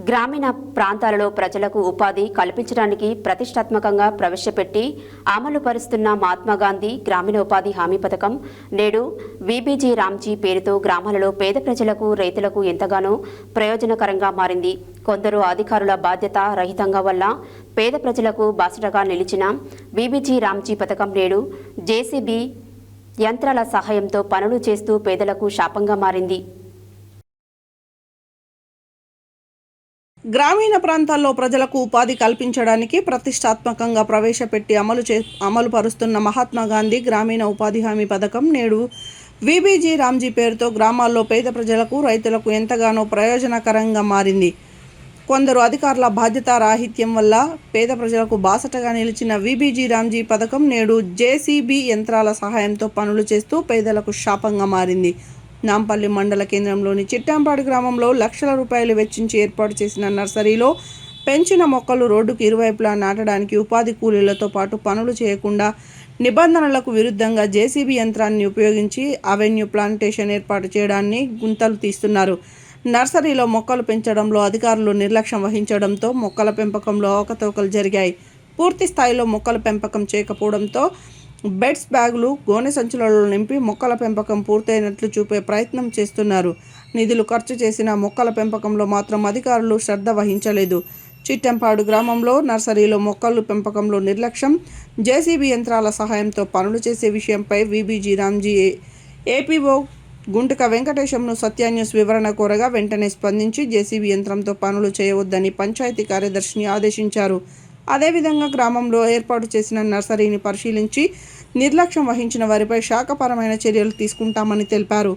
గ్రామీణ ప్రాంతాలలో ప్రజలకు ఉపాధి కల్పించడానికి ప్రతిష్టాత్మకంగా ప్రవేశపెట్టి అమలు పరుస్తున్న మహాత్మాగాంధీ గ్రామీణ ఉపాధి హామీ పథకం నేడు వీబీజీ రామ్జీ పేరుతో గ్రామాలలో పేద ప్రజలకు రైతులకు ఎంతగానో ప్రయోజనకరంగా మారింది. కొందరు అధికారుల బాధ్యత రహితంగా వల్ల పేద ప్రజలకు బాసటగా నిలిచిన వీబీజీ రామ్జీ పథకం నేడు జేసీబీ యంత్రాల సహాయంతో పనులు చేస్తూ పేదలకు శాపంగా మారింది. గ్రామీణ ప్రాంతాల్లో ప్రజలకు ఉపాధి కల్పించడానికి ప్రతిష్టాత్మకంగా ప్రవేశపెట్టి అమలు పరుస్తున్న మహాత్మాగాంధీ గ్రామీణ ఉపాధి హామీ పథకం నేడు వీబీజీ రామ్జీ పేరుతో గ్రామాల్లో పేద ప్రజలకు రైతులకు ఎంతగానో ప్రయోజనకరంగా మారింది. కొందరు అధికారుల బాధ్యత రాహిత్యం వల్ల పేద ప్రజలకు బాసటగా నిలిచిన వీబీజీ రామ్జీ పథకం నేడు జేసీబీ యంత్రాల సహాయంతో పనులు చేస్తూ పేదలకు శాపంగా మారింది. నాంపల్లి మండల కేంద్రంలోని చిట్టంపాడు గ్రామంలో లక్షల రూపాయలు వెచ్చించి ఏర్పాటు చేసిన నర్సరీలో పెంచిన మొక్కలు రోడ్డుకు ఇరువైపులా నాటడానికి ఉపాధి కూలీలతో పాటు పనులు చేయకుండా నిబంధనలకు విరుద్ధంగా జేసీబీ యంత్రాన్ని ఉపయోగించి అవెన్యూ ప్లాంటేషన్ ఏర్పాటు చేయడాన్ని గుంతలు తీస్తున్నారు. నర్సరీలో మొక్కలు పెంచడంలో అధికారులు నిర్లక్ష్యం వహించడంతో మొక్కల పెంపకంలో అవకతవకలు జరిగాయి. పూర్తి స్థాయిలో మొక్కల పెంపకం చేయకపోవడంతో బెడ్స్ బ్యాగులు గోనె సంచులలో నింపి మొక్కల పెంపకం పూర్తయినట్లు చూపే ప్రయత్నం చేస్తున్నారు. నిధులు ఖర్చు చేసిన మొక్కల పెంపకంలో మాత్రం అధికారులు శ్రద్ధ వహించలేదు. చిట్టంపాడు గ్రామంలో నర్సరీలో మొక్కల పెంపకంలో నిర్లక్ష్యం, జేసీబీ యంత్రాల సహాయంతో పనులు చేసే విషయంపై వీబీజీ రామ్జీ ఏపీఓ గుంటుక వెంకటేశంను సత్యాన్యూస్ వివరణ కోరగా వెంటనే స్పందించి జేసీబీ యంత్రంతో పనులు చేయవద్దని పంచాయతీ కార్యదర్శిని ఆదేశించారు. అదేవిధంగా గ్రామంలో ఏర్పాటు చేసిన నర్సరీని పరిశీలించి నిర్లక్ష్యం వహించిన వారిపై శాఖపరమైన చర్యలు తీసుకుంటామని తెలిపారు.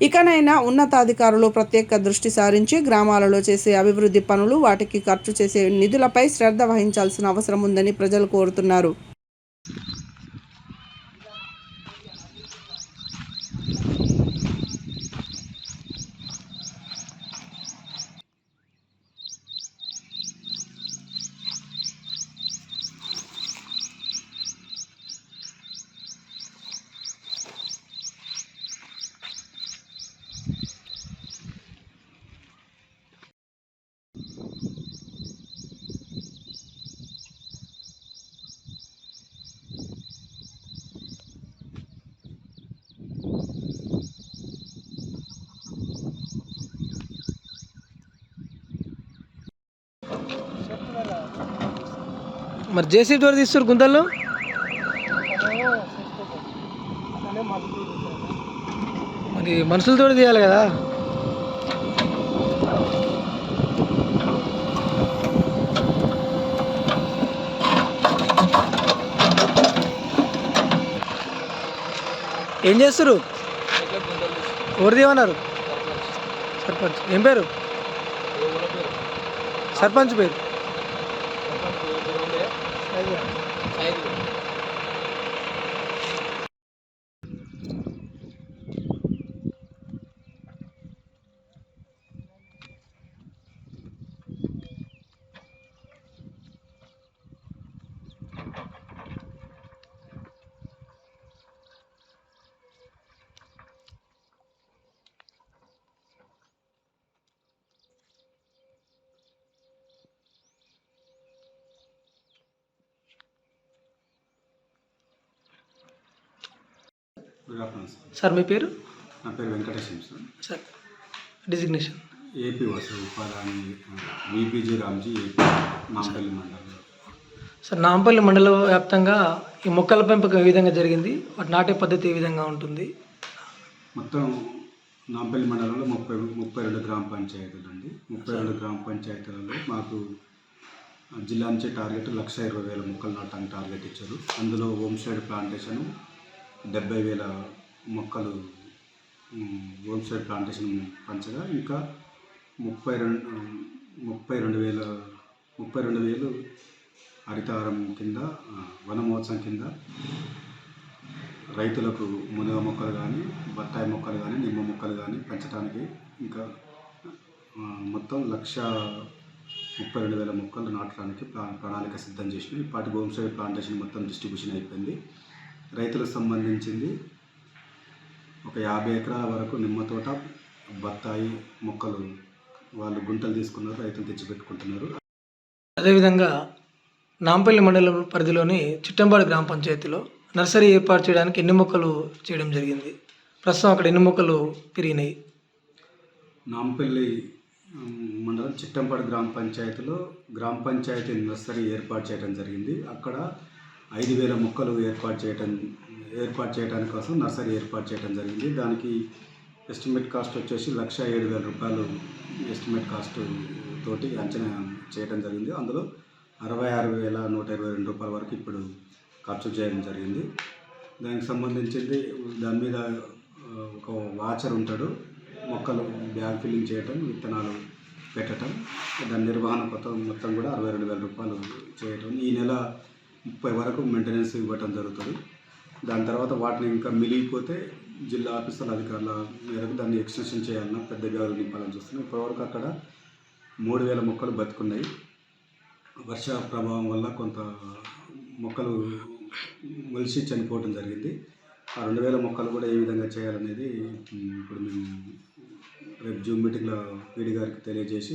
ఇకనైనా ఉన్నతాధికారులు ప్రత్యేక దృష్టి సారించి గ్రామాలలో చేసే అభివృద్ధి పనులు, వాటికి ఖర్చు చేసే నిధులపై శ్రద్ధ వహించాల్సిన అవసరం ఉందని ప్రజలు కోరుతున్నారు. మరి జేసీబీ డోర్ తీస్తారు గుంతల్లో, మరి మనుషులతో తీయాలి కదా. ఏం చేస్తారు? ఎవరు తీయమన్నారు? సర్పంచ్. ఏం పేరు? సర్పంచ్ పేరు గుడ్ ఆఫ్టర్నూన్ సార్. మీ పేరు? నా పేరు Venkatesham sir. Designation? APO sir, ఉపాధి హామీ వీబీజీ రామ్జీ ఏపీ నాంపల్లి మండలంలో. సార్, నాంపల్లి మండల వ్యాప్తంగా ఈ మొక్కల పెంపకం ఏ విధంగా జరిగింది, వాటి నాటే పద్ధతి ఏ విధంగా ఉంటుంది? మొత్తం నాంపల్లి మండలంలో 32 గ్రామ పంచాయతీలు అండి. 32 గ్రామ పంచాయతీలలో మాకు జిల్లా నుంచి టార్గెట్ 1,20,000 మొక్కలు నాటడానికి టార్గెట్ ఇచ్చారు. అందులో హోమ్ సైడ్ ప్లాంటేషన్ 70,000 మొక్కలు హోమ్ సైడ్ ప్లాంటేషన్ పంచగా, ఇంకా 32,000 హరితహారం కింద వన మహోత్సవం కింద రైతులకు మునగ మొక్కలు కానీ, బత్తాయి మొక్కలు కానీ, నిమ్మ మొక్కలు కానీ పెంచడానికి ఇంకా మొత్తం 1,32,000 మొక్కలు నాటడానికి ప్రణాళిక సిద్ధం చేసినాం. ఇప్పటి హోమ్ సైడ్ ప్లాంటేషన్ మొత్తం డిస్ట్రిబ్యూషన్ అయిపోయింది. రైతులకు సంబంధించింది ఒక 50 ఎకరాల వరకు నిమ్మ తోట, బత్తాయి మొక్కలు వాళ్ళు గుంటలు తీసుకున్నారు, రైతులు తెచ్చిపెట్టుకుంటున్నారు. అదేవిధంగా నాంపల్లి మండలం పరిధిలోని చిట్టంపాడు గ్రామ పంచాయతీలో నర్సరీ ఏర్పాటు చేయడానికి ఎన్ని మొక్కలు చేయడం జరిగింది? ప్రస్తుతం అక్కడ ఎన్ని మొక్కలు పెరిగినాయి? నాంపల్లి మండలం చిట్టంపాడు గ్రామ పంచాయతీలో గ్రామ పంచాయతీ నర్సరీ ఏర్పాటు చేయడం జరిగింది. అక్కడ 5,000 మొక్కలు ఏర్పాటు చేయడానికి కోసం నర్సరీ ఏర్పాటు చేయడం జరిగింది. దానికి ఎస్టిమేట్ కాస్ట్ వచ్చేసి 1,07,000 రూపాయలు ఎస్టిమేట్ కాస్ట్ తోటి అంచనా చేయడం జరిగింది. అందులో 66,122 రూపాయల వరకు ఇప్పుడు ఖర్చు చేయడం జరిగింది. దానికి సంబంధించింది దాని మీద ఒక వాచర్ ఉంటాడు, మొక్కలు బ్యాగ్ ఫిల్లింగ్ చేయటం, విత్తనాలు పెట్టడం, దాని నిర్వహణ మొత్తం కూడా 62,000 రూపాయలు చేయటం. ఈ నెల 30 వరకు మెయింటెనెన్స్ ఇవ్వటం జరుగుతుంది. దాని తర్వాత వాటిని ఇంకా మిగిలిపోతే జిల్లా ఆఫీసర్ల అధికారుల మేరకు దాన్ని ఎక్స్టెన్షన్ చేయాలన్నా పెద్ద బ్యాగులు నింపాలని చూస్తున్నాం. ఇప్పటివరకు అక్కడ 3,000 మొక్కలు బతుకున్నాయి. వర్ష ప్రభావం వల్ల కొంత మొక్కలు మొలిచి చనిపోవడం జరిగింది. ఆ 2,000 మొక్కలు కూడా ఏ విధంగా చేయాలనేది ఇప్పుడు మేము రేపు జూమ్ మీటింగ్లో పీడీ గారికి తెలియజేసి